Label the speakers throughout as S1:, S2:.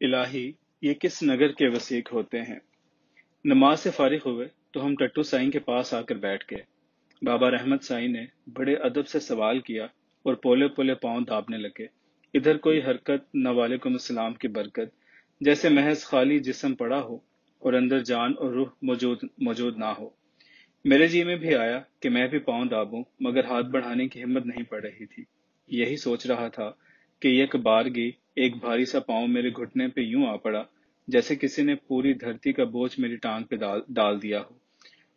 S1: الہی یہ کس نگر کے وسیق ہوتے ہیں۔ نماز سے فارغ ہوئے تو ہم ٹٹو سائیں کے پاس آ کر بیٹھ گئے۔ بابا رحمت سائیں نے بڑے ادب سے سوال کیا اور پولے پولے پاؤں دابنے لگے۔ ادھر کوئی حرکت نہ وعلیکم السلام کی برکت، جیسے محض خالی جسم پڑا ہو اور اندر جان اور روح موجود نہ ہو۔ میرے جی میں بھی آیا کہ میں بھی پاؤں دابوں، مگر ہاتھ بڑھانے کی ہمت نہیں پڑ رہی تھی۔ یہی سوچ رہا تھا کہ یک بارگی ایک بھاری سا پاؤں میرے گھٹنے پہ یوں آ پڑا جیسے کسی نے پوری دھرتی کا بوجھ میری ٹانگ پہ ڈال دیا ہو۔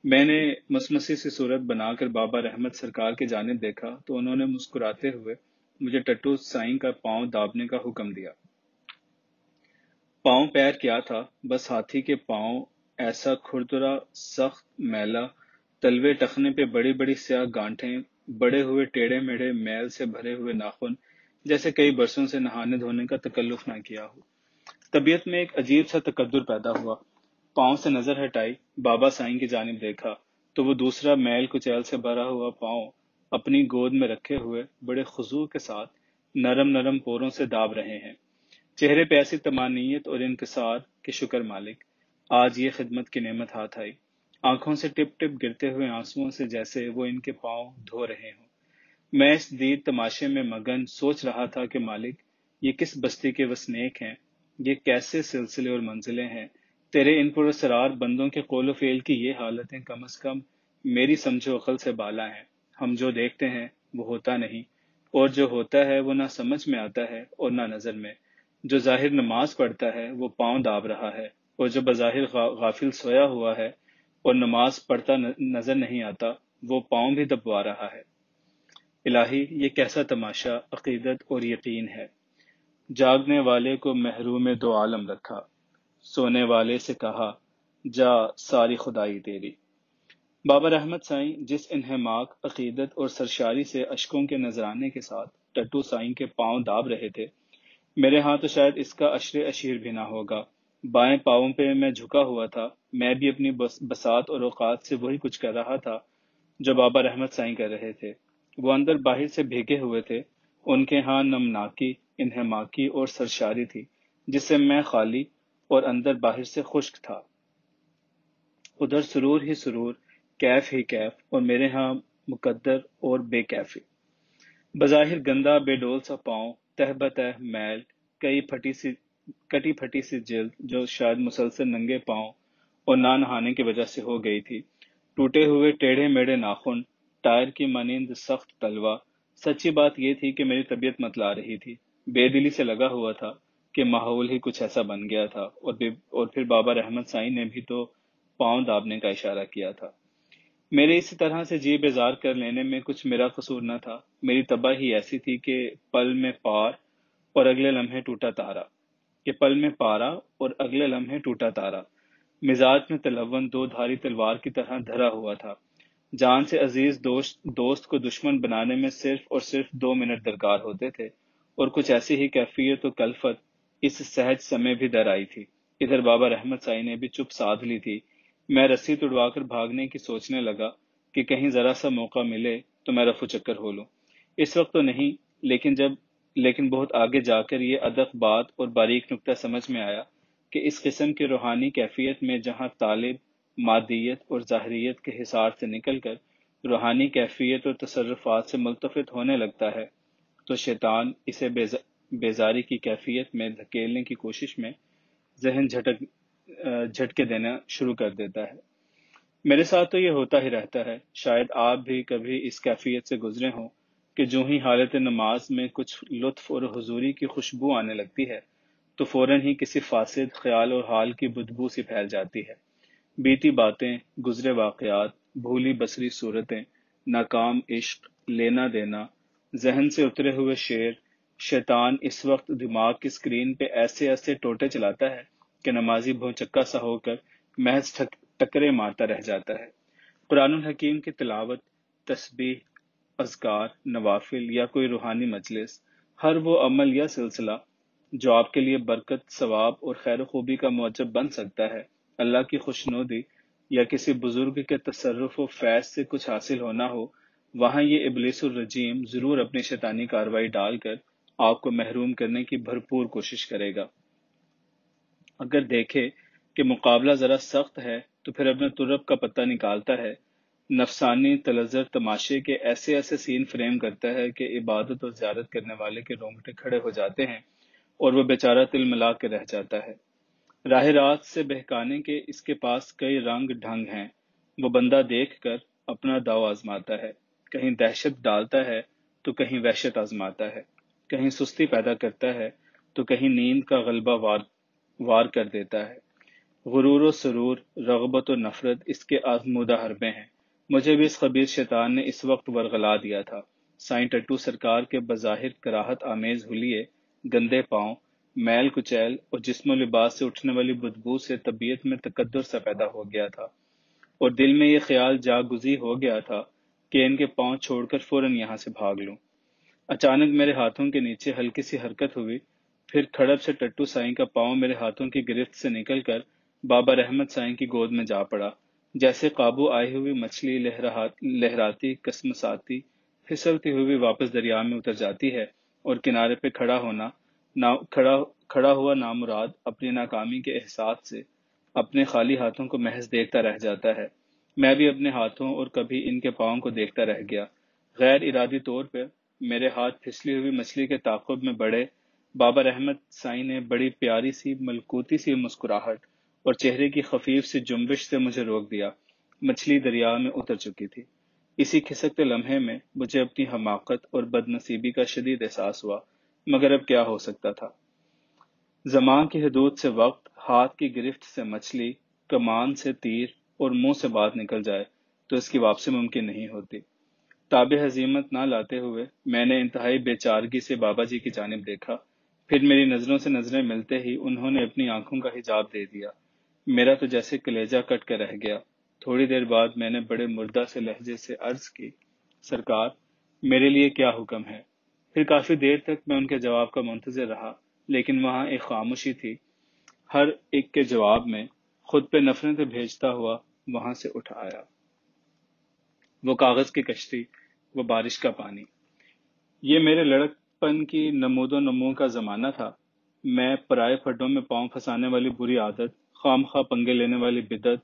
S1: میں نے مسمسی سی صورت بنا کر بابا رحمت سرکار کی جانب دیکھا تو انہوں نے مسکراتے ہوئے مجھے ٹٹو سائیں کا پاؤں دابنے کا حکم دیا۔ پاؤں پیر کیا تھا، بس ہاتھی کے پاؤں، ایسا کھردرا، سخت، میلا، تلوے ٹخنے پہ بڑی بڑی سیاہ گانٹھیں، بڑے ہوئے ٹیڑھے میڑھے میل سے بھرے ہوئے ناخن، جیسے کئی برسوں سے نہانے دھونے کا تکلف نہ کیا ہو۔ طبیعت میں ایک عجیب سا تقدر پیدا ہوا۔ پاؤں سے نظر ہٹائی، بابا سائیں کی جانب دیکھا تو وہ دوسرا میل کچیل سے بھرا ہوا پاؤں اپنی گود میں رکھے ہوئے بڑے خضوع کے ساتھ نرم نرم پوروں سے داب رہے ہیں۔ چہرے پہ ایسی طمانینت اور انکسار کہ شکر مالک، آج یہ خدمت کی نعمت ہاتھ آئی۔ آنکھوں سے ٹپ ٹپ گرتے ہوئے آنسوؤں سے جیسے وہ ان کے پاؤں دھو رہے ہوں۔ میں اس دید تماشے میں مگن سوچ رہا تھا کہ مالک، یہ کس بستی کے وسنیک ہیں، یہ کیسے سلسلے اور منزلیں ہیں۔ تیرے ان پراسرار بندوں کے قول و فعل کی یہ حالتیں کم از کم میری سمجھ و عقل سے بالا ہیں۔ ہم جو دیکھتے ہیں وہ ہوتا نہیں، اور جو ہوتا ہے وہ نہ سمجھ میں آتا ہے اور نہ نظر میں۔ جو ظاہر نماز پڑھتا ہے وہ پاؤں داب رہا ہے، اور جو بظاہر غافل سویا ہوا ہے اور نماز پڑھتا نظر نہیں آتا وہ پاؤں بھی دبوا رہا ہے۔ الہی یہ کیسا تماشا عقیدت اور یقین ہے۔ جاگنے والے کو محروم دو عالم رکھا، سونے والے سے کہا جا ساری خدائی تیری۔ بابا رحمت سائیں جس انہماک عقیدت اور سرشاری سے اشکوں کے نذرانے کے ساتھ ٹٹو سائیں کے پاؤں داب رہے تھے، میرے ہاں تو شاید اس کا عشر اشیر بھی نہ ہوگا۔ بائیں پاؤں پہ میں جھکا ہوا تھا، میں بھی اپنی بساط اور اوقات سے وہی کچھ کر رہا تھا جو بابا رحمت سائیں کر رہے تھے۔ وہ اندر باہر سے بھیگے ہوئے تھے، ان کے ہاں نمناکی، انہماکی اور سرشاری تھی، جس سے میں خالی اور اندر باہر سے خشک تھا۔ ادھر سرور ہی سرور، کیف ہی کیف، اور میرے ہاں مقدر اور بے کیفی۔ بظاہر گندا بے ڈول سا پاؤں، تہ بتہ میل، کٹی پھٹی سی جلد جو شاید مسلسل ننگے پاؤں اور نہ نہانے کی وجہ سے ہو گئی تھی، ٹوٹے ہوئے ٹیڑھے میڑھے ناخن، ٹائر کی مانند سخت تلوا۔ سچی بات یہ تھی کہ میری طبیعت متلا رہی تھی۔ بے دلی سے لگا ہوا تھا کہ ماحول ہی کچھ ایسا بن گیا تھا، اور پھر بابا رحمت سائیں نے بھی تو پاؤں دابنے کا اشارہ کیا تھا۔ میرے اسی طرح سے جی بیزار کر لینے میں کچھ میرا قصور نہ تھا۔ میری طبع ہی ایسی تھی کہ پل میں پار اور اگلے لمحے ٹوٹا تارا، مزاج میں تلون دو دھاری تلوار کی طرح دھرا ہوا تھا۔ جان سے عزیز دوست کو دشمن بنانے میں صرف اور صرف 2 منٹ درکار ہوتے تھے، اور کچھ ایسی ہی کیفیت و کلفت اس سہج سمے بھی در آئی تھی۔ ادھر بابا رحمت سائیں نے بھی چپ سادھ لی تھی۔ میں رسی تڑوا کر بھاگنے کی سوچنے لگا کہ کہیں ذرا سا موقع ملے تو میں رفو چکر ہو لوں۔ اس وقت تو نہیں، لیکن بہت آگے جا کر یہ ادق بات اور باریک نکتہ سمجھ میں آیا کہ اس قسم کی روحانی کیفیت میں جہاں طالب مادیت اور ظاہریت کے حصار سے نکل کر روحانی کیفیت اور تصرفات سے ملتفت ہونے لگتا ہے، تو شیطان اسے بیزاری کی کیفیت میں دھکیلنے کی کوشش میں ذہن جھٹکے دینا شروع کر دیتا ہے۔ میرے ساتھ تو یہ ہوتا ہی رہتا ہے، شاید آپ بھی کبھی اس کیفیت سے گزرے ہوں کہ جو ہی حالت نماز میں کچھ لطف اور حضوری کی خوشبو آنے لگتی ہے تو فوراً ہی کسی فاسد خیال اور حال کی بدبو سی پھیل جاتی ہے۔ بیتی باتیں، گزرے واقعات، بھولی بسری صورتیں، ناکام عشق، لینا دینا، ذہن سے اترے ہوئے شعر، شیطان اس وقت دماغ کی اسکرین پہ ایسے ایسے ٹوٹے چلاتا ہے کہ نمازی بھونچکا سا ہو کر محض ٹکرے مارتا رہ جاتا ہے۔ قرآن الحکیم کی تلاوت، تسبیح، اذکار، نوافل یا کوئی روحانی مجلس، ہر وہ عمل یا سلسلہ جو آپ کے لیے برکت، ثواب اور خیر و خوبی کا موجب بن سکتا ہے، اللہ کی خوشنودی یا کسی بزرگ کے تصرف و فیض سے کچھ حاصل ہونا ہو، وہاں یہ ابلیس الرجیم ضرور اپنی شیطانی کارروائی ڈال کر آپ کو محروم کرنے کی بھرپور کوشش کرے گا۔ اگر دیکھے کہ مقابلہ ذرا سخت ہے تو پھر اپنے ترب کا پتہ نکالتا ہے، نفسانی تلذر تماشے کے ایسے ایسے سین فریم کرتا ہے کہ عبادت اور زیارت کرنے والے کے رونگٹے کھڑے ہو جاتے ہیں اور وہ بیچارہ تل ملا کے رہ جاتا ہے۔ راہ راست سے بہکانے کے اس کے پاس کئی رنگ ڈھنگ ہیں۔ وہ بندہ دیکھ کر اپنا داؤ آزماتا ہے، کہیں دہشت ڈالتا ہے تو کہیں وحشت آزماتا ہے، کہیں سستی پیدا کرتا ہے تو کہیں نیند کا غلبہ وار کر دیتا ہے۔ غرور و سرور، رغبت و نفرت اس کے آزمودہ حربے ہیں۔ مجھے بھی اس خبیث شیطان نے اس وقت ورغلا دیا تھا۔ سائیں ٹٹو سرکار کے بظاہر کراہت آمیز حلیے، گندے پاؤں، میل کچیل اور جسم و لباس سے اٹھنے والی بدبو سے طبیعت میں تقدر سا پیدا ہو گیا تھا، اور دل میں یہ خیال جاگزی ہو گیا تھا کہ ان کے پاؤں چھوڑ کر فوراً یہاں سے بھاگ لوں۔ اچانک میرے ہاتھوں کے نیچے ہلکی سی حرکت ہوئی، پھر کھڑپ سے ٹٹو سائیں کا پاؤں میرے ہاتھوں کی گرفت سے نکل کر بابا رحمت سائیں کی گود میں جا پڑا، جیسے قابو آئی ہوئی مچھلی لہراتی کسمساتی پھسلتی ہوئی واپس دریا میں اتر جاتی ہے اور کنارے پہ کھڑا ہوا نامراد اپنی ناکامی کے احساس سے اپنے خالی ہاتھوں کو محض دیکھتا رہ جاتا ہے۔ میں بھی اپنے ہاتھوں اور کبھی ان کے پاؤں کو دیکھتا رہ گیا۔ غیر ارادی طور پہ میرے ہاتھ پھسلی ہوئی مچھلی کے تعاقب میں بڑھے۔ بابا رحمت سائیں نے بڑی پیاری سی ملکوتی سی مسکراہٹ اور چہرے کی خفیف سی جنبش سے مجھے روک دیا۔ مچھلی دریا میں اتر چکی تھی۔ اسی کھسکتے لمحے میں مجھے اپنی حماقت اور بد نصیبی کا شدید احساس ہوا، مگر اب کیا ہو سکتا تھا؟ زمان کی حدود سے وقت، ہاتھ کی گرفت سے مچھلی، کمان سے تیر اور منہ سے بات نکل جائے تو اس کی واپسی ممکن نہیں ہوتی۔ تاب ہزیمت نہ لاتے ہوئے میں نے انتہائی بے چارگی سے بابا جی کی جانب دیکھا، پھر میری نظروں سے نظریں ملتے ہی انہوں نے اپنی آنکھوں کا حجاب دے دیا۔ میرا تو جیسے کلیجہ کٹ کر رہ گیا۔ تھوڑی دیر بعد میں نے بڑے مردہ سے لہجے سے عرض کی، سرکار، میرے لیے کیا حکم ہے؟ پھر کافی دیر تک میں ان کے جواب کا منتظر رہا، لیکن وہاں ایک خاموشی تھی۔ ہر ایک کے جواب میں خود پہ نفرتیں بھیجتا ہوا وہاں سے اٹھ آیا۔ وہ کاغذ کی کشتی، وہ بارش کا پانی۔ یہ میرے لڑکپن کی نمود و نمو کا زمانہ تھا۔ میں پرائے پھڈوں میں پاؤں پھنسانے والی بری عادت، خام خواہ پنگے لینے والی بدعت،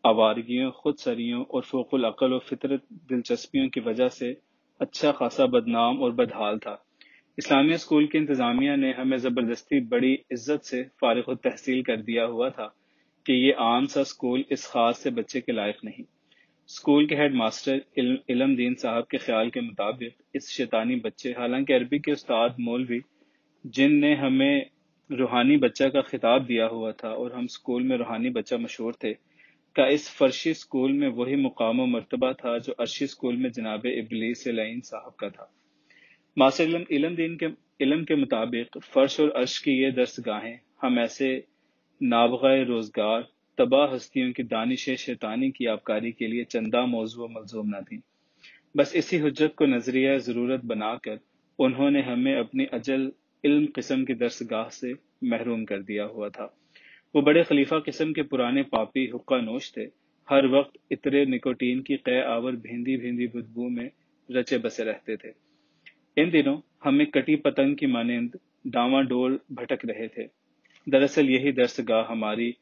S1: آوارگیوں، خود سریوں اور فوق العقل و فطرت دلچسپیوں کی وجہ سے اچھا خاصا بدنام اور بدحال تھا۔ اسلامیہ اسکول کی انتظامیہ نے ہمیں زبردستی بڑی عزت سے فارغ التحصیل کر دیا ہوا تھا کہ یہ عام سا اسکول اس خاص سے بچے کے لائق نہیں۔ اسکول کے ہیڈ ماسٹر علم دین صاحب کے خیال کے مطابق اس شیطانی بچے، حالانکہ عربی کے استاد مولوی جن نے ہمیں روحانی بچہ کا خطاب دیا ہوا تھا اور ہم اسکول میں روحانی بچہ مشہور تھے، کا اس فرشی اسکول میں وہی مقام و مرتبہ تھا جو عرشی اسکول میں جناب ابلیس لعین صاحب کا تھا۔ ماسٹر علم کے مطابق فرش اور عرش کی یہ درس گاہیں ہم ایسے نابغہ روزگار تباہ ہستیوں کی دانش شیطانی کی آبکاری کے لیے چندہ موضوع و ملزوم نہ تھیں۔ بس اسی حجت کو نظریہ ضرورت بنا کر انہوں نے ہمیں اپنی اجل علم قسم کی درس گاہ سے محروم کر دیا ہوا تھا۔ وہ بڑے خلیفہ قسم کے پرانے پاپی حقہ نوش تھے، ہر وقت عطر نکوٹین کی قے آور بھیندی بھیندی بدبو میں رچے بسے رہتے تھے۔ ان دنوں ہم ایک کٹی پتنگ کی مانند ڈاواں ڈول بھٹک رہے تھے۔ دراصل یہی درس گاہ ہماری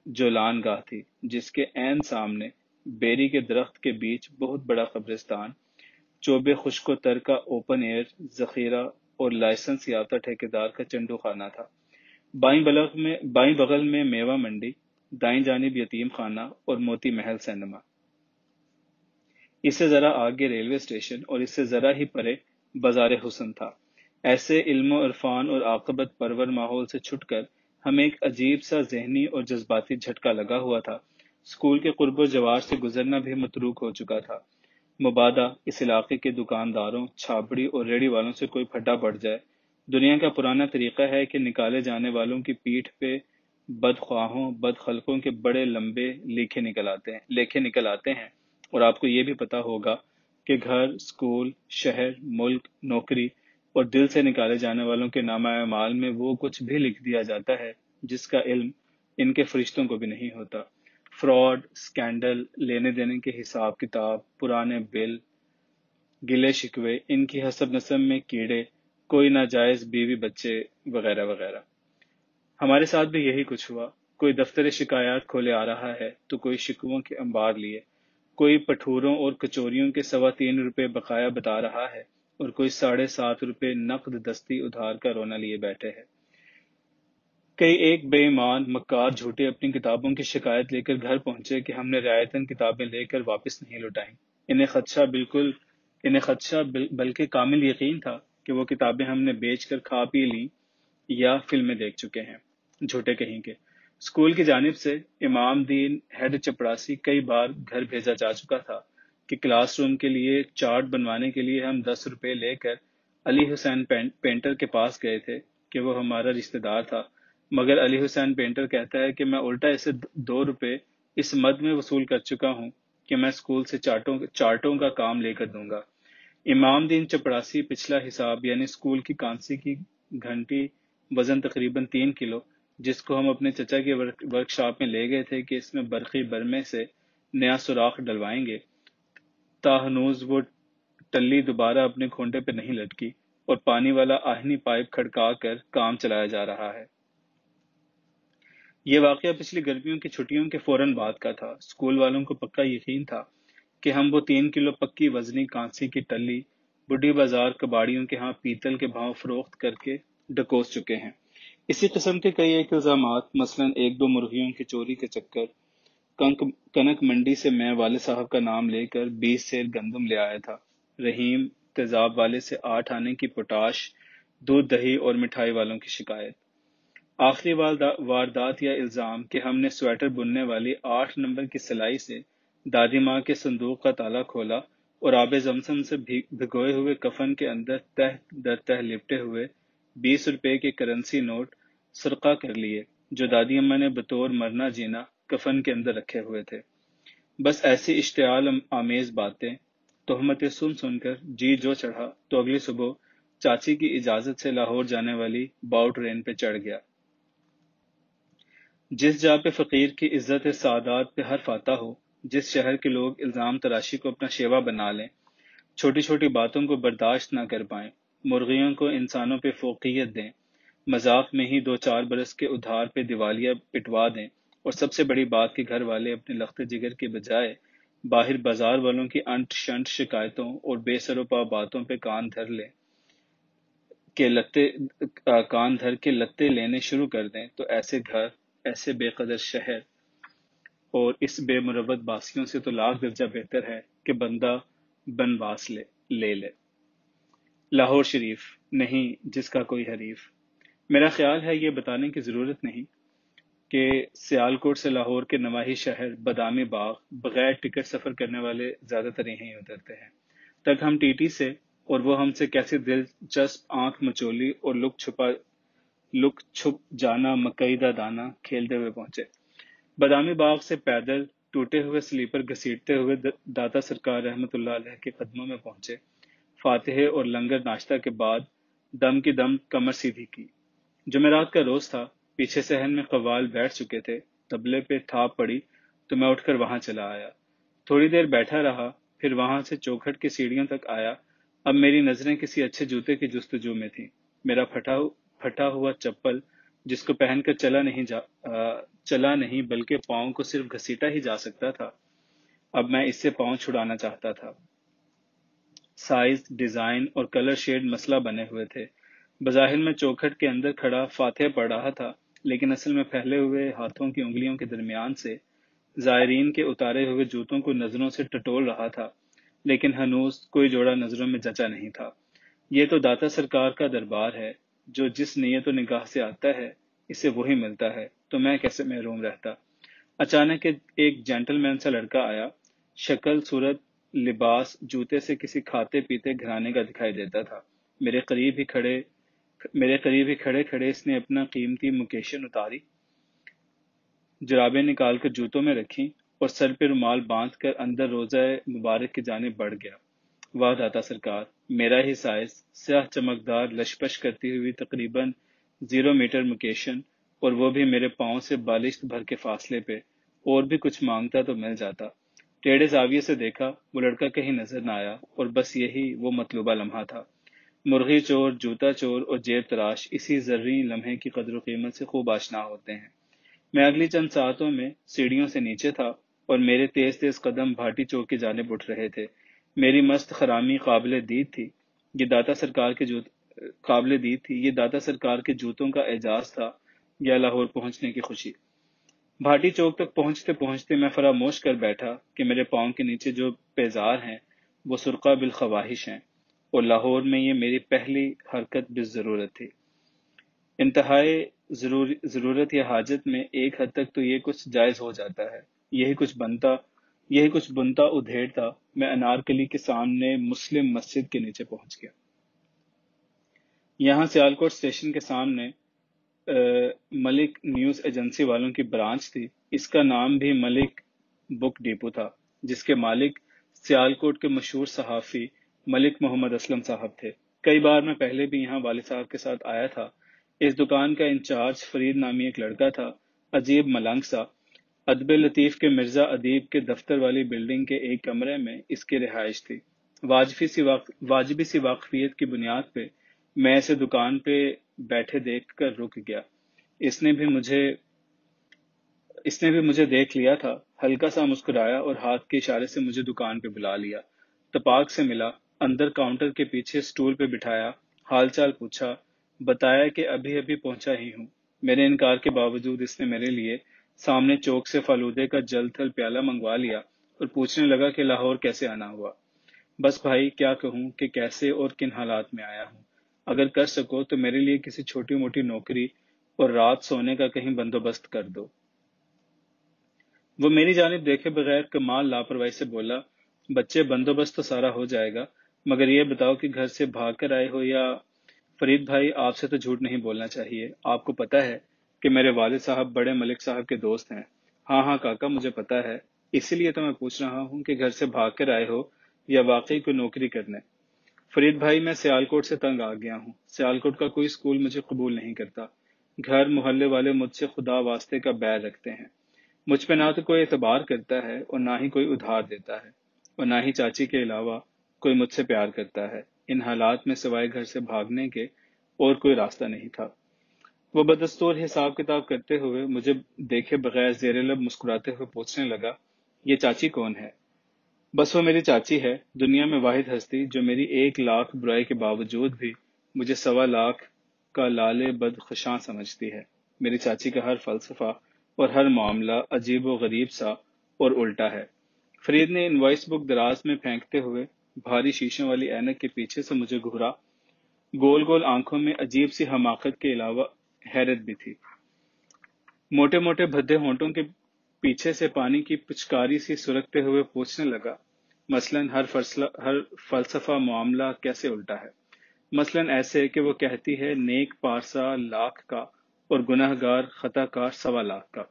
S1: جولان گاہ تھی، جس کے عین سامنے بیری کے درخت کے بیچ بہت بڑا قبرستان، چوبے خشک و تر کا اوپن ایئر ذخیرہ اور لائسنس یافتہ ٹھیکیدار کا چنڈو خانہ تھا۔ بائیں بغل میں میوہ منڈی، دائیں جانب یتیم خانہ اور موتی محل سینما۔ اس سے ذرا آگے ریلوے اسٹیشن اور اس سے ذرا ہی پرے بازار حسن تھا۔ ایسے علم و عرفان اور عاقبت پرور ماحول سے چھٹ کر ہمیں ایک عجیب سا ذہنی اور جذباتی جھٹکا لگا ہوا تھا۔ اسکول کے قرب و جوار سے گزرنا بھی متروک ہو چکا تھا۔ مبادا اس علاقے کے دکانداروں، چھاپڑی اور ریڑھی والوں سے کوئی پھڈا پڑ جائے۔ دنیا کا پرانا طریقہ ہے کہ نکالے جانے والوں کی پیٹھ پہ بدخواہوں، بدخلقوں کے بڑے لمبے لیکھے نکل آتے ہیں، اور آپ کو یہ بھی پتا ہوگا کہ گھر، اسکول، شہر، ملک، نوکری اور دل سے نکالے جانے والوں کے نامہ اعمال میں وہ کچھ بھی لکھ دیا جاتا ہے جس کا علم ان کے فرشتوں کو بھی نہیں ہوتا۔ فراڈ، سکینڈل، لینے دینے کے حساب کتاب، پرانے بل، گلے شکوے، ان کی حسب نسب میں کیڑے، کوئی ناجائز بیوی بچے وغیرہ وغیرہ۔ ہمارے ساتھ بھی یہی کچھ ہوا۔ کوئی دفتر شکایات کھولے آ رہا ہے تو کوئی شکووں کے انبار لیے، کوئی پٹھوروں اور کچوریوں کے 3.25 روپے بقایا بتا رہا ہے، اور کوئی 7.5 روپے نقد دستی ادھار کا رونا لیے بیٹھے ہے۔ کئی ایک بے ایمان مکار جھوٹے اپنی کتابوں کی شکایت لے کر گھر پہنچے کہ ہم نے رعایتاً کتابیں لے کر واپس نہیں لوٹائیں۔ انہیں خدشہ بلکہ کامل یقین تھا کہ وہ کتابیں ہم نے بیچ کر کھا پی لیں یا فلمیں دیکھ چکے ہیں۔ جھوٹے کہیں کے۔ اسکول کی جانب سے امام دین ہیڈ چپڑاسی کئی بار گھر بھیجا جا چکا تھا کہ کلاس روم کے لیے چارٹ بنوانے کے لیے ہم 10 روپے لے کر علی حسین پینٹر کے پاس گئے تھے کہ وہ ہمارا رشتہ دار تھا، مگر علی حسین پینٹر کہتا ہے کہ میں الٹا اسے 2 روپے اس مد میں وصول کر چکا ہوں کہ میں اسکول سے چارٹوں کا کام لے کر دوں گا۔ امام دین چپڑاسی پچھلا حساب یعنی اسکول کی کانسی کی گھنٹی وزن تقریباً 3 کلو، جس کو ہم اپنے چچا کے ورک شاپ میں لے گئے تھے کہ اس میں برقی برمے سے نیا سوراخ ڈلوائیں گے، تاہنوز وہ ٹلی دوبارہ اپنے کھونٹے پہ نہیں لٹکی اور پانی والا آہنی پائپ کھڑکا کر کام چلایا جا رہا ہے۔ یہ واقعہ پچھلی گرمیوں کی چھٹیوں کے فوراً بعد کا تھا۔ اسکول والوں کو پکا یقین تھا کہ ہم وہ 3 کلو پکی وزنی کانسی کی ٹلی بڈھی بازار کباڑیوں کے ہاں پیتل کے بھاؤ فروخت کر کے ڈکوس چکے ہیں۔ اسی قسم کے کئی ایک الزامات، مثلاً 1-2 مرغیوں کی چوری کے چکر، کنک منڈی سے میں والد صاحب کا نام لے کر 20 سیر گندم لے آیا تھا، رحیم تیزاب والے سے 8 آنے کی پوٹاش، دودھ دہی اور مٹھائی والوں کی شکایت، آخری واردات یا الزام کہ ہم نے سویٹر بننے والی 8 نمبر کی سلائی سے دادی ماں کے صندوق کا تالا کھولا اور آب زمزم سے بھگوئے ہوئے کفن کے اندر تہ در تہ لپٹے ہوئے 20 روپے کے کرنسی نوٹ سرقہ کر لیے جو دادی اماں نے بطور مرنا جینا کفن کے اندر رکھے ہوئے تھے۔ بس ایسی اشتعال آمیز باتیں، تہمتیں سن سن کر جی جو چڑھا تو اگلی صبح چاچی کی اجازت سے لاہور جانے والی باؤ ٹرین پہ چڑھ گیا۔ جس جا پہ فقیر کی عزت سعادات پہ حرف آتا ہو، جس شہر کے لوگ الزام تراشی کو اپنا شیوا بنا لیں، چھوٹی چھوٹی باتوں کو برداشت نہ کر پائیں، مرغیوں کو انسانوں پہ فوقیت دیں، مذاق میں ہی 2-4 برس کے ادھار پہ دیوالیہ پٹوا دیں، اور سب سے بڑی بات کہ گھر والے اپنے لخت جگر کے بجائے باہر بازار والوں کی انٹ شنٹ شکایتوں اور بے سر و پا باتوں پہ کان دھر کے لتے لینے شروع کر دیں، تو ایسے گھر، ایسے بے قدر شہر اور اس بے مروت باسیوں سے تو لاکھ درجہ بہتر ہے کہ بندہ بنواس لے لے۔ لاہور شریف نہیں جس کا کوئی حریف۔ میرا خیال ہے یہ بتانے کی ضرورت نہیں کہ سیالکوٹ سے لاہور کے نواحی شہر بادامی باغ بغیر ٹکٹ سفر کرنے والے زیادہ تر یہیں اترتے ہیں۔ تک ہم ٹی ٹی سے اور وہ ہم سے کیسی دلچسپ آنکھ مچولی اور لک چھپ جانا مکئی دا دانا کھیلتے ہوئے پہنچے۔ بادامی باغ سے پیدل ٹوٹے ہوئے سلیپر گھسیٹتے ہوئے داتا سرکار رحمت اللہ علیہ کے قدموں میں پہنچے۔ فاتحے اور لنگر ناشتہ کے بعد دم کی دم کمر سیدھی کی۔ جمعرات کا روز تھا، پیچھے صحن میں قوال بیٹھ چکے تھے، طبلے پہ تھاپ پڑی تو میں اٹھ کر وہاں چلا آیا۔ تھوڑی دیر بیٹھا رہا، پھر وہاں سے چوکھٹ کی سیڑھیوں تک آیا۔ اب میری نظریں کسی اچھے جوتے کی جستجو میں تھیں۔ میرا پھٹا ہوا چپل جس کو پہن کر چلا نہیں بلکہ پاؤں کو صرف گھسیٹا ہی جا سکتا تھا، اب میں اس سے پاؤں چھڑانا چاہتا تھا۔ سائز، ڈیزائن اور کلر شیڈ مسئلہ بنے ہوئے تھے۔ بظاہر میں چوکھٹ کے اندر کھڑا فاتحہ پڑھ رہا تھا، لیکن اصل میں پھیلے ہوئے ہاتھوں کی انگلیوں کے درمیان سے زائرین کے اتارے ہوئے جوتوں کو نظروں سے ٹٹول رہا تھا، لیکن ہنوز کوئی جوڑا نظروں میں جچا نہیں تھا۔ یہ تو داتا سرکار کا دربار ہے، جو جس نیت و نگاہ سے آتا ہے اسے وہی ملتا ہے، تو میں کیسے محروم رہتا۔ اچانک ایک جینٹل مین سا لڑکا آیا، شکل صورت لباس جوتے سے کسی کھاتے پیتے گھرانے کا دکھائی دیتا تھا۔ میرے قریب ہی کھڑے کھڑے اس نے اپنا قیمتی مکیشن اتاری، جرابیں نکال کر جوتوں میں رکھی اور سر پہ رومال باندھ کر اندر روزہ مبارک کی جانب بڑھ گیا۔ واہ داتا سرکار، میرا ہی سائز، سیاہ چمکدار لشپش کرتی ہوئی تقریباً 0 میٹر مکیشن، اور وہ بھی میرے پاؤں سے بالشت بھر کے فاصلے پہ، اور بھی کچھ مانگتا تو مل جاتا۔ ٹیڑھے زاویے سے دیکھا، وہ لڑکا کہیں نظر نہ آیا، اور بس یہی وہ مطلوبہ لمحہ تھا۔ مرغی چور، جوتا چور اور جیب تراش اسی زرعی لمحے کی قدر و قیمت سے خوب آشنا ہوتے ہیں۔ میں اگلی چند ساعتوں میں سیڑھیوں سے نیچے تھا اور میرے تیز تیز قدم بھاٹی چوک کی جانب اٹھ رہے تھے۔ میری مست خرامی قابل دید تھی، یہ داتا سرکار کے جوتوں کا اعجاز تھا یا لاہور پہنچنے کی خوشی۔ بھاٹی چوک تک پہنچتے پہنچتے میں فراموش کر بیٹھا کہ میرے پاؤں کے نیچے جو پیزار ہیں وہ سرقہ بالخواہش ہیں، اور لاہور میں یہ میری پہلی حرکت بالضرورت تھی۔ انتہائی ضرورت یا حاجت میں ایک حد تک تو یہ کچھ جائز ہو جاتا ہے۔ یہی کچھ بنتا ادھیڑتا میں انارکلی کے سامنے مسلم مسجد کے نیچے پہنچ گیا۔ یہاں سیالکوٹ اسٹیشن کے سامنے ملک نیوز ایجنسی والوں کی برانچ تھی۔ اس کا نام بھی ملک بک ڈیپو تھا، جس کے مالک سیالکوٹ کے مشہور صحافی ملک محمد اسلم صاحب تھے۔ کئی بار میں پہلے بھی یہاں والد صاحب کے ساتھ آیا تھا۔ اس دکان کا انچارج فرید نامی ایک لڑکا تھا، عجیب ملنگ سا۔ ادب لطیف کے مرزا ادیب کے دفتر والی بلڈنگ کے ایک کمرے میں اس کی رہائش تھی۔ واجبی سی واقفیت کی بنیاد پہ میں اسے دکان پہ بیٹھے دیکھ کر رک گیا۔ اس نے بھی مجھے دیکھ لیا تھا، ہلکا سا مسکرایا اور ہاتھ کے اشارے سے مجھے دکان پہ بلا لیا۔ تپاک سے ملا، اندر کاؤنٹر کے پیچھے سٹول پہ بٹھایا، حال چال پوچھا، بتایا کہ ابھی ابھی پہنچا ہی ہوں۔ میرے انکار کے باوجود اس نے میرے لیے سامنے چوک سے فالودے کا جل تھل پیالہ منگوا لیا اور پوچھنے لگا کہ لاہور کیسے آنا ہوا۔ بس بھائی کیا کہوں کہ کیسے اور کن حالات میں آیا ہوں۔ اگر کر سکو تو میرے لیے کسی چھوٹی موٹی نوکری اور رات سونے کا کہیں بندوبست کر دو۔ وہ میری جانب دیکھے بغیر کمال لاپرواہی سے بولا، بچے بندوبست تو سارا ہو جائے گا، مگر یہ بتاؤ کہ گھر سے بھاگ کر آئے ہو یا… فرید بھائی آپ سے تو جھوٹ نہیں بولنا چاہیے، آپ کو پتہ ہے کہ میرے والد صاحب بڑے ملک صاحب کے دوست ہیں۔ ہاں ہاں کاکا مجھے پتہ ہے، اسی لیے تو میں پوچھ رہا ہوں کہ گھر سے بھاگ کر آئے ہو یا واقعی کوئی نوکری کرنے۔ فرید بھائی میں سیالکوٹ سے تنگ آ گیا ہوں، سیالکوٹ کا کوئی اسکول مجھے قبول نہیں کرتا، گھر محلے والے مجھ سے خدا واسطے کا بیر رکھتے ہیں، مجھ پہ نہ تو کوئی اعتبار کرتا ہے اور نہ ہی کوئی ادھار دیتا ہے، اور نہ ہی چاچی کے علاوہ کوئی مجھ سے پیار کرتا ہے۔ ان حالات میں سوائے گھر سے بھاگنے کے اور کوئی راستہ نہیں تھا۔ وہ بدستور حساب کتاب کرتے ہوئے مجھے دیکھے بغیر زیر لب مسکراتے ہوئے پوچھنے لگا، یہ چاچی کون ہے؟ بس وہ میری چاچی ہے، دنیا میں واحد ہستی جو میری 1,00,000 برائی کے باوجود بھی مجھے 1,25,000 کا لال بد خشاں سمجھتی ہے۔ میری چاچی کا ہر فلسفہ اور ہر معاملہ عجیب و غریب سا اور الٹا ہے۔ فرید نے انوائس بک دراز میں پھینکتے ہوئے بھاری شیشوں والی اینک کے پیچھے سے مجھے گھورا۔ گول گول آنکھوں میں عجیب سی حماقت کے علاوہ حیرت بھی تھی۔ موٹے موٹے بھدے ہونٹوں کے پیچھے سے پانی کی پچکاری سی سرکتے ہوئے پوچھنے لگا، مثلاً ہر فلسفہ معاملہ کیسے الٹا ہے؟ مثلاً ایسے کہ وہ کہتی ہے نیک پارسا 1,00,000 کا اور گناہ گار خطا کار 1,25,000 کا۔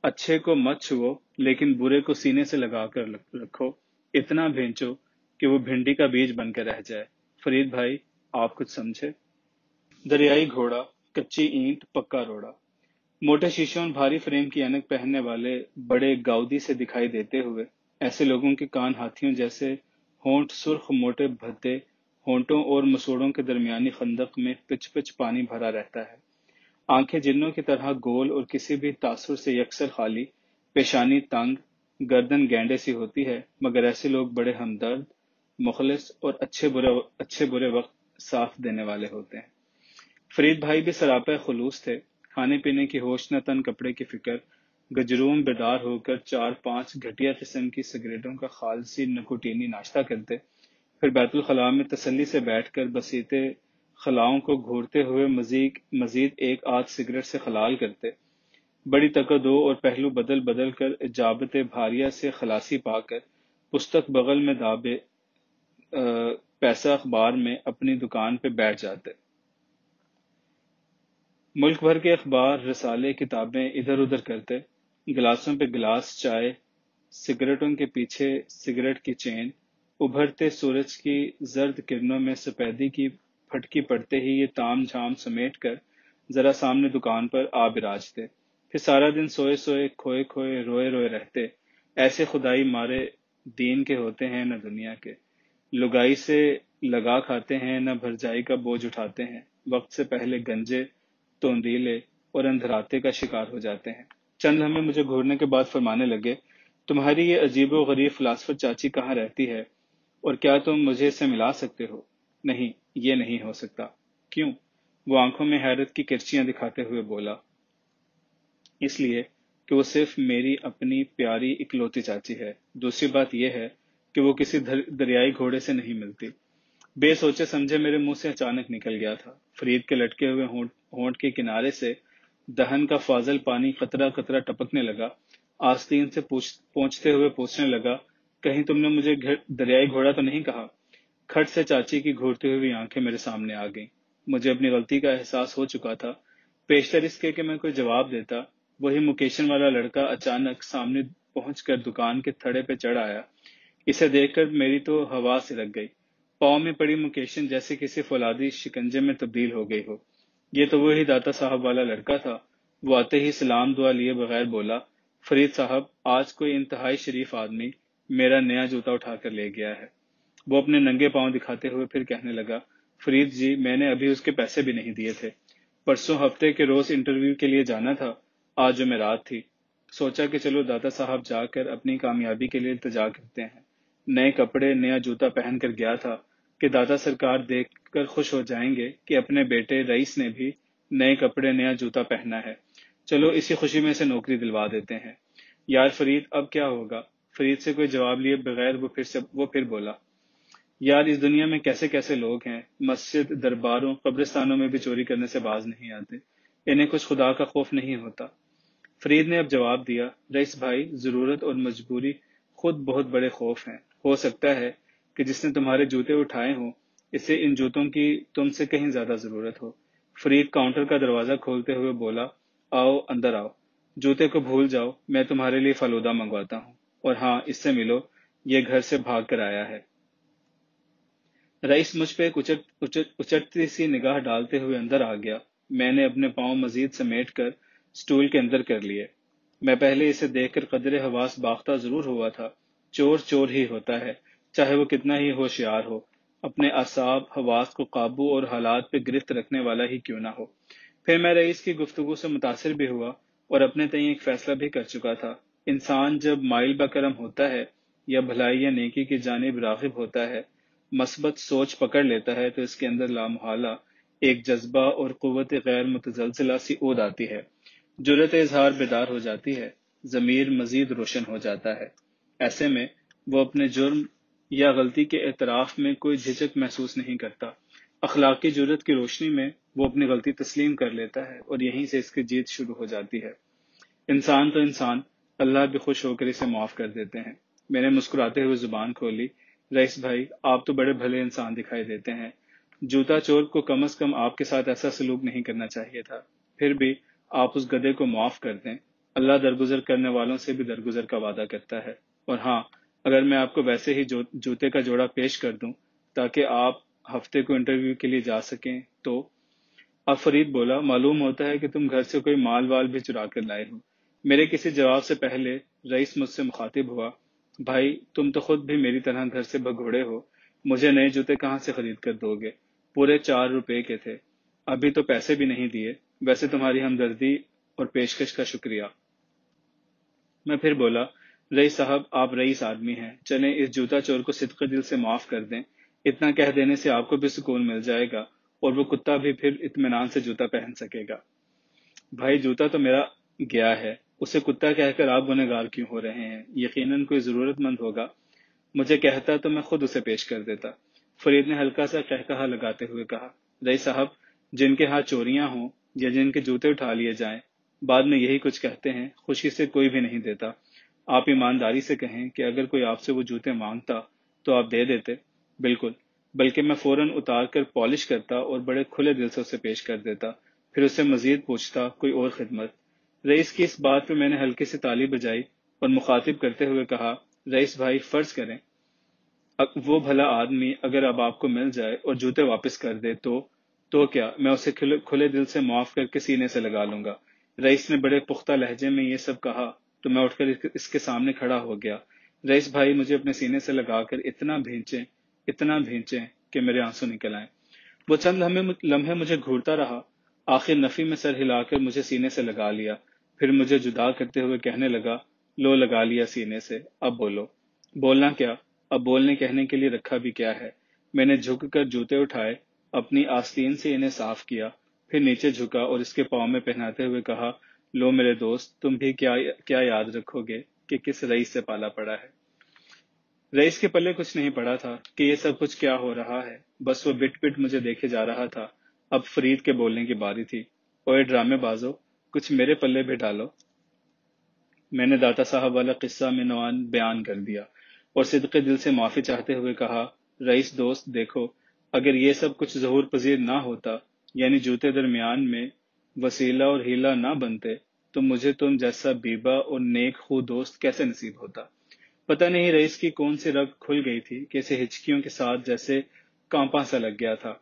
S1: اچھے کو مت چھوؤ لیکن برے کو سینے سے لگا کر رکھو، اتنا بھینچو کہ وہ بھنڈی کا بیج بن کے رہ جائے۔ فرید بھائی آپ کچھ سمجھے؟ دریائی گھوڑا، کچی اینٹ، پکا روڑا۔ موٹے شیشوں اور بھاری فریم کی اینک پہننے والے بڑے گاؤدی سے دکھائی دیتے ہوئے ایسے لوگوں کے کان ہاتھیوں جیسے، ہونٹ سرخ موٹے بھدے ہونٹوں اور مسوڑوں کے درمیانی خندق میں پچ پچ پانی بھرا رہتا ہے، آنکھیں جنوں کی طرح گول اور کسی بھی تاثر سے یکسر خالی، پیشانی تنگ، گردن گینڈے سی ہوتی ہے، مگر ایسے لوگ بڑے ہمدرد، مخلص اور اچھے برے وقت ساتھ دینے والے ہوتے ہیں۔ فرید بھائی بھی سراپا خلوص تھے، کھانے پینے کی ہوش نہ تن کپڑے کی فکر، گجروم بیدار ہو کر 4-5 گھٹیا قسم کی سگریٹوں کا خالصی نکوٹینی ناشتہ کرتے، پھر بیت الخلاء میں تسلی سے بیٹھ کر بسیتے خلاؤں کو گھورتے ہوئے مزید 1 آدھ سگریٹ سے خلال کرتے، بڑی تکدو اور پہلو بدل بدل کر اجابت بھاریہ سے خلاصی پا کر پستک بغل میں دابے پیسہ اخبار میں اپنی دکان پہ بیٹھ جاتے۔ ملک بھر کے اخبار، رسالے، کتابیں ادھر ادھر کرتے، گلاسوں پہ گلاس چائے، سگریٹوں کے پیچھے سگریٹ کی چین، ابھرتے سورج کی زرد کرنوں میں سفیدی کی پھٹکی پڑتے ہی یہ تام جھام سمیٹ کر ذرا سامنے دکان پر آ براجتے، پھر سارا دن سوئے سوئے کھوئے کھوئے روئے روئے رہتے، ایسے خدائی مارے دین کے ہوتے ہیں نہ دنیا کے۔ لگائی سے لگا کھاتے ہیں، نہ بھرجائی کا بوجھ اٹھاتے ہیں، وقت سے پہلے گنجے، توندیلے اور اندھراتے کا شکار ہو جاتے ہیں۔ چند لمحے مجھے گھورنے کے بعد فرمانے لگے، تمہاری یہ عجیب و غریب فلاسفر چاچی کہاں رہتی ہے اور کیا تم مجھے اس سے ملا سکتے ہو؟ نہیں، یہ نہیں ہو سکتا۔ کیوں؟ وہ آنکھوں میں حیرت کی کرچیاں دکھاتے ہوئے بولا، اس لیے کہ وہ صرف میری اپنی پیاری اکلوتی چاچی ہے۔ دوسری بات یہ ہے کہ وہ کسی دریائی گھوڑے سے نہیں ملتی۔ بے سوچے سمجھے میرے منہ سے اچانک نکل گیا تھا۔ فرید کے لٹکے ہوئے ہونٹ کے کنارے سے دہن کا فاضل پانی قطرہ قطرہ ٹپکنے لگا۔ آستین سے پہنچتے ہوئے پوچھنے لگا، کہیں تم نے مجھے دریائی گھوڑا تو نہیں کہا؟ کھٹ سے چاچی کی گھورتی ہوئی آنکھیں میرے سامنے آ گئیں۔ مجھے اپنی غلطی کا احساس ہو چکا تھا۔ پیشتر اس کے کہ میں کوئی جواب دیتا، وہی مکیشن والا لڑکا اچانک سامنے پہنچ کر دکان کے تھڑے پہ چڑھ آیا۔ اسے دیکھ کر میری تو ہوا سی لگ گئی۔ پاؤں میں پڑی مکیشن جیسے کسی فولادی شکنجے میں تبدیل ہو گئی ہو۔ یہ تو وہی داتا صاحب والا لڑکا تھا۔ وہ آتے ہی سلام دعا لیے بغیر بولا، فرید صاحب، آج کوئی انتہائی شریف آدمی میرا نیا جوتا اٹھا کر لے گیا ہے۔ وہ اپنے ننگے پاؤں دکھاتے ہوئے پھر کہنے لگا، فرید جی، میں نے ابھی اس کے پیسے بھی نہیں دیے تھے۔ پرسوں ہفتے کے روز انٹرویو کے لیے جانا تھا، آج جمعرات تھی۔ سوچا کہ چلو داتا صاحب جا کر اپنی کامیابی کے لیے التجا کرتے ہیں۔ نئے کپڑے، نیا جوتا پہن کر گیا تھا کہ داتا سرکار دیکھ کر خوش ہو جائیں گے کہ اپنے بیٹے رئیس نے بھی نئے کپڑے، نیا جوتا پہنا ہے۔ چلو اسی خوشی میں سے نوکری دلوا دیتے ہیں۔ یار فرید، اب کیا ہوگا؟ فرید سے کوئی جواب لیے بغیر وہ پھر بولا، یار اس دنیا میں کیسے کیسے لوگ ہیں، مسجد، درباروں، قبرستانوں میں بھی چوری کرنے سے باز نہیں آتے۔ انہیں کچھ خدا کا خوف نہیں ہوتا۔ فرید نے اب جواب دیا، رئیس بھائی، ضرورت اور مجبوری خود بہت بڑے خوف ہیں۔ ہو سکتا ہے کہ جس نے تمہارے جوتے اٹھائے ہوں، اسے ان جوتوں کی تم سے کہیں زیادہ ضرورت ہو۔ فرید کاؤنٹر کا دروازہ کھولتے ہوئے بولا، آؤ اندر آؤ، جوتے کو بھول جاؤ، میں تمہارے لیے فلودہ منگواتا ہوں، اور ہاں، اس سے ملو، یہ گھر سے بھاگ کر آیا ہے۔ رئیس مجھ پہ ایک اچٹتی سی نگاہ ڈالتے ہوئے اندر آ گیا۔ میں نے اپنے پاؤں مزید سمیٹ کر سٹول کے اندر کر لیے۔ میں پہلے اسے دیکھ کر قدرے حواس باختہ ضرور ہوا تھا۔ چور چور ہی ہوتا ہے، چاہے وہ کتنا ہی ہوشیار ہو، اپنے اعصاب، حواس کو قابو اور حالات پہ گرفت رکھنے والا ہی کیوں نہ ہو۔ پھر میں رئیس کی گفتگو سے متاثر بھی ہوا اور اپنے تئیں ایک فیصلہ بھی کر چکا تھا۔ انسان جب مائل بکرم ہوتا ہے یا بھلائی یا نیکی کی جانب راغب ہوتا ہے، مثبت سوچ پکڑ لیتا ہے، تو اس کے اندر لامحالہ ایک جذبہ اور قوت غیر متزلزلہ سی اود آتی ہے۔ جرأت اظہار بیدار ہو جاتی ہے، ضمیر مزید روشن ہو جاتا ہے۔ ایسے میں وہ اپنے جرم یا غلطی کے اعتراف میں کوئی جھجک محسوس نہیں کرتا۔ اخلاقی جرأت کی روشنی میں وہ اپنی غلطی تسلیم کر لیتا ہے اور یہیں سے اس کی جیت شروع ہو جاتی ہے۔ انسان تو انسان، اللہ بھی خوش ہو کر اسے معاف کر دیتے ہیں۔ میں نے مسکراتے ہوئے زبان کھولی، رئیس بھائی، آپ تو بڑے بھلے انسان دکھائی دیتے ہیں۔ جوتا چور کو کم از کم آپ کے ساتھ ایسا سلوک نہیں کرنا چاہیے تھا۔ پھر بھی آپ اس گدھے کو معاف کر دیں۔ اللہ درگزر کرنے والوں سے بھی درگزر کا وعدہ کرتا ہے۔ اور ہاں، اگر میں آپ کو ویسے ہی جوتے کا جوڑا پیش کر دوں تاکہ آپ ہفتے کو انٹرویو کے لیے جا سکیں تو؟ اب فرید بولا، معلوم ہوتا ہے کہ تم گھر سے کوئی مال وال بھی چرا کر لائے ہو۔ میرے کسی جواب سے پہلے رئیس مجھ سے مخاطب ہوا، بھائی تم تو خود بھی میری طرح گھر سے بھگوڑے ہو، مجھے نئے جوتے کہاں سے خرید کر دو گے؟ پورے 4 روپے کے تھے، ابھی تو پیسے بھی نہیں دیے۔ ویسے تمہاری ہمدردی اور پیشکش کا شکریہ۔ میں پھر بولا، رئیس صاحب، آپ رئیس آدمی ہیں، چلیں اس جوتا چور کو صدقے دل سے معاف کر دیں۔ اتنا کہہ دینے سے آپ کو بھی سکون مل جائے گا اور وہ کتا بھی پھر اطمینان سے جوتا پہن سکے گا۔ بھائی جوتا تو میرا گیا ہے، اسے کتا کہہ کر آپ گنہگار کیوں ہو رہے ہیں؟ یقیناً کوئی ضرورت مند ہوگا، مجھے کہتا تو میں خود اسے پیش کر دیتا۔ فرید نے ہلکا سا قہقہا لگاتے ہوئے کہا، رئیس صاحب، جن کے ہاں چوریاں ہوں یا جن کے جوتے اٹھا لیے جائیں، بعد میں یہی کچھ کہتے ہیں، خوشی سے کوئی بھی نہیں دیتا۔ آپ ایمانداری سے کہیں کہ اگر کوئی آپ سے وہ جوتے مانگتا تو آپ دے دیتے؟ بالکل، بلکہ میں فوراً اتار کر پالش کرتا اور بڑے کھلے دل سے اسے پیش کر دیتا، پھر اس سے مزید پوچھتا کوئی اور خدمت۔ رئیس کی اس بات پہ میں نے ہلکی سی تالی بجائی اور مخاطب کرتے ہوئے کہا، رئیس بھائی، فرض کریں وہ بھلا آدمی اگر اب آپ کو مل جائے اور جوتے واپس کر دے تو کیا میں اسے کھلے دل سے معاف کر کے سینے سے لگا لوں گا؟ رئیس نے بڑے پختہ لہجے میں یہ سب کہا تو میں اٹھ کر اس کے سامنے کھڑا ہو گیا۔ رئیس بھائی، مجھے اپنے سینے سے لگا کر اتنا بھینچیں، اتنا بھینچیں کہ میرے آنسو نکل آئیں۔ وہ چند لمحے مجھے گھورتا رہا، آخر نفی میں سر ہلا کر مجھے سینے سے لگا لیا، پھر مجھے جدا کرتے ہوئے کہنے لگا، لو لگا لیا سینے سے، اب بولو۔ بولنا کیا؟ اب بولنے کہنے کے لیے رکھا بھی کیا ہے؟ میں نے جھک کر جوتے اٹھائے، اپنی آستین سے انہیں صاف کیا، پھر نیچے جھکا اور اس کے پاؤں میں پہناتے ہوئے کہا، لو میرے دوست، تم بھی کیا یاد رکھو گے کہ کس رئیس سے پالا پڑا ہے۔ رئیس کے پلے کچھ نہیں پڑا تھا کہ یہ سب کچھ کیا ہو رہا ہے، بس وہ بٹ بٹ مجھے دیکھے جا رہا تھا۔ اب فرید کے بولنے کی باری تھی۔ اوئے ڈرامے بازو، کچھ میرے پلے بھی ڈالو۔ میں نے داتا صاحب والا قصہ میں نوان بیان کر دیا اور صدقے دل سے معافی چاہتے ہوئے کہا، رئیس دوست دیکھو، اگر یہ سب کچھ ظہور پذیر نہ ہوتا، یعنی جوتے درمیان میں وسیلہ اور ہیلا نہ بنتے، تو مجھے تم جیسا بیبا اور نیک خو دوست کیسے نصیب ہوتا۔ پتہ نہیں رئیس کی کون سی رگ کھل گئی تھی کہ اسے ہچکیوں کے ساتھ جیسے کانپا سا لگ گیا تھا۔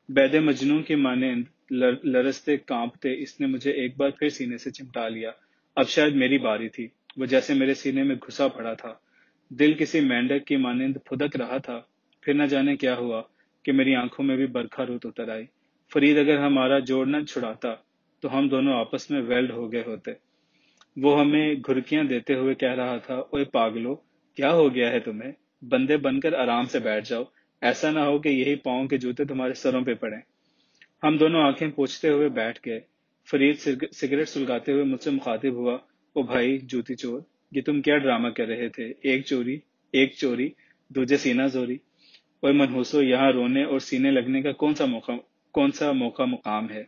S1: بید مجنوں کی مانند لرزتے کانپتے اس نے مجھے ایک بار پھر سینے سے چمٹا لیا۔ اب شاید میری باری تھی۔ وہ جیسے میرے سینے میں گھسا پڑا تھا، دل کسی مینڈک کی مانند پھدک رہا تھا۔ پھر نہ جانے کیا ہوا کہ میری آنکھوں میں بھی برکھا روت اتر آئی۔ فرید اگر ہمارا جوڑ نہ چھڑاتا تو ہم دونوں آپس میں ویلڈ ہو گئے ہوتے۔ وہ ہمیں گھرکیاں دیتے ہوئے کہہ رہا تھا، اوئے پاگلو، کیا ہو گیا ہے تمہیں؟ بندے بن کر آرام سے بیٹھ جاؤ، ایسا نہ ہو کہ یہی پاؤں کے جوتے تمہارے سروں پہ پڑیں۔ ہم دونوں آنکھیں پوچھتے ہوئے بیٹھ گئے۔ فرید سگریٹ سلگاتے ہوئے مجھ سے مخاطب ہوا، او بھائی جوتی چور، یہ تم کیا ڈرامہ کر رہے تھے؟ ایک چوری دوجے سینہ زوری۔ اوے منحوسو، یہاں رونے اور سینے لگنے کا کون سا موقع مقام ہے؟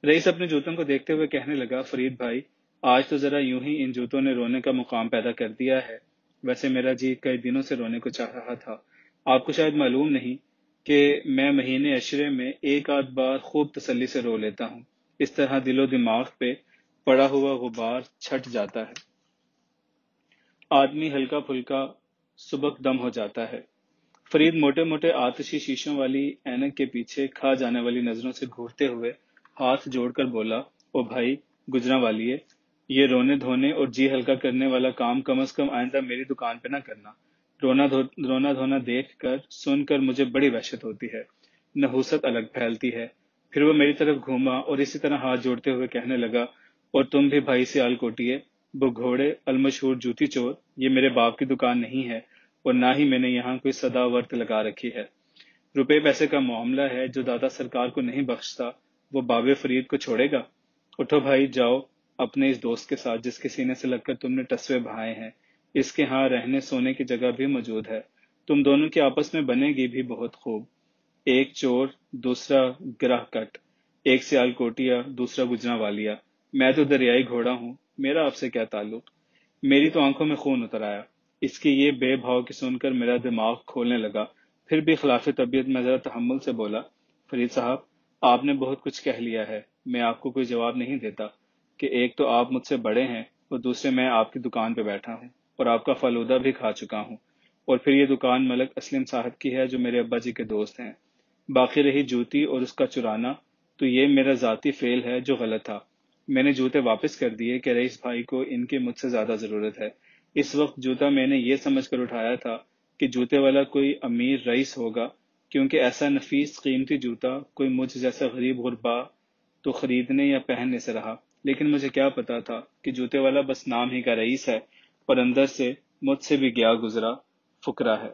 S1: رئیس اپنے جوتوں کو دیکھتے ہوئے کہنے لگا، فرید بھائی، آج تو ذرا یوں ہی ان جوتوں نے رونے کا مقام پیدا کر دیا ہے، ویسے میرا جی کئی دنوں سے رونے کو چاہ رہا تھا۔ آپ کو شاید معلوم نہیں کہ میں مہینے عشرے میں ایک آدھ بار خوب تسلی سے رو لیتا ہوں، اس طرح دل و دماغ پہ پڑا ہوا غبار چھٹ جاتا ہے، آدمی ہلکا پھلکا سبک دم ہو جاتا ہے۔ فرید موٹے موٹے آتشی شیشوں والی اینک کے پیچھے کھا جانے والی نظروں سے گھورتے ہوئے ہاتھ جوڑ کر بولا، او بھائی گجراں والیے، یہ رونے دھونے اور جی ہلکا کرنے والا کام کم از کم آئندہ میری دکان پہ نہ کرنا۔ رونا دھونا دیکھ کر سن کر مجھے بڑی وحشت ہوتی ہے، نحوست الگ پھیلتی ہے۔ پھر وہ میری طرف گھوما اور اسی طرح ہاتھ جوڑتے ہوئے کہنے لگا، اور تم بھی بھائی سیال کوٹیے، بگھوڑے المشہور جوتی چور، یہ میرے باپ کی دکان نہیں ہے اور نہ ہی میں نے یہاں کوئی صدا ورت لگا رکھی ہے۔ روپے پیسے کا معاملہ ہے، جو دادا سرکار کو نہیں بخشتا وہ باب فرید کو چھوڑے گا؟ اٹھو بھائی، جاؤ اپنے اس دوست کے ساتھ جس کے سینے سے لگ کر تم نے ٹسوے بہائے ہیں، اس کے ہاں رہنے سونے کی جگہ بھی موجود ہے، تم دونوں کی آپس میں بنے گی بھی بہت خوب، ایک چور دوسرا گرہ کٹ، ایک سیال کوٹیا دوسرا گجراں والیا، میں تو دریائی گھوڑا ہوں، میرا آپ سے کیا تعلق؟ میری تو آنکھوں میں خون اتر آیا۔ اس کی یہ بے بھاؤ کی سن کر میرا دماغ کھولنے لگا، پھر بھی خلاف طبیعت میں ذرا تحمل سے بولا، فرید صاحب، آپ نے بہت کچھ کہہ لیا ہے، میں آپ کو کوئی جواب نہیں دیتا کہ ایک تو آپ مجھ سے بڑے ہیں اور دوسرے میں آپ کی دکان پہ بیٹھا ہوں اور آپ کا فلودہ بھی کھا چکا ہوں، اور پھر یہ دکان ملک اسلم صاحب کی ہے جو میرے ابا جی کے دوست ہیں۔ باقی رہی جوتی اور اس کا چرانا، تو یہ میرا ذاتی فعل ہے جو غلط تھا۔ میں نے جوتے واپس کر دیے کہ رئیس بھائی کو ان کی مجھ سے زیادہ ضرورت ہے۔ اس وقت جوتا میں نے یہ سمجھ کر اٹھایا تھا کہ جوتے والا کوئی امیر رئیس ہوگا، کیونکہ ایسا نفیس قیمتی جوتا کوئی مجھ جیسا غریب غربا تو خریدنے یا پہننے سے رہا، لیکن مجھے کیا پتا تھا کہ جوتے والا بس نام ہی کا رئیس ہے اور اندر سے مجھ سے بھی گیا گزرا فقرا ہے۔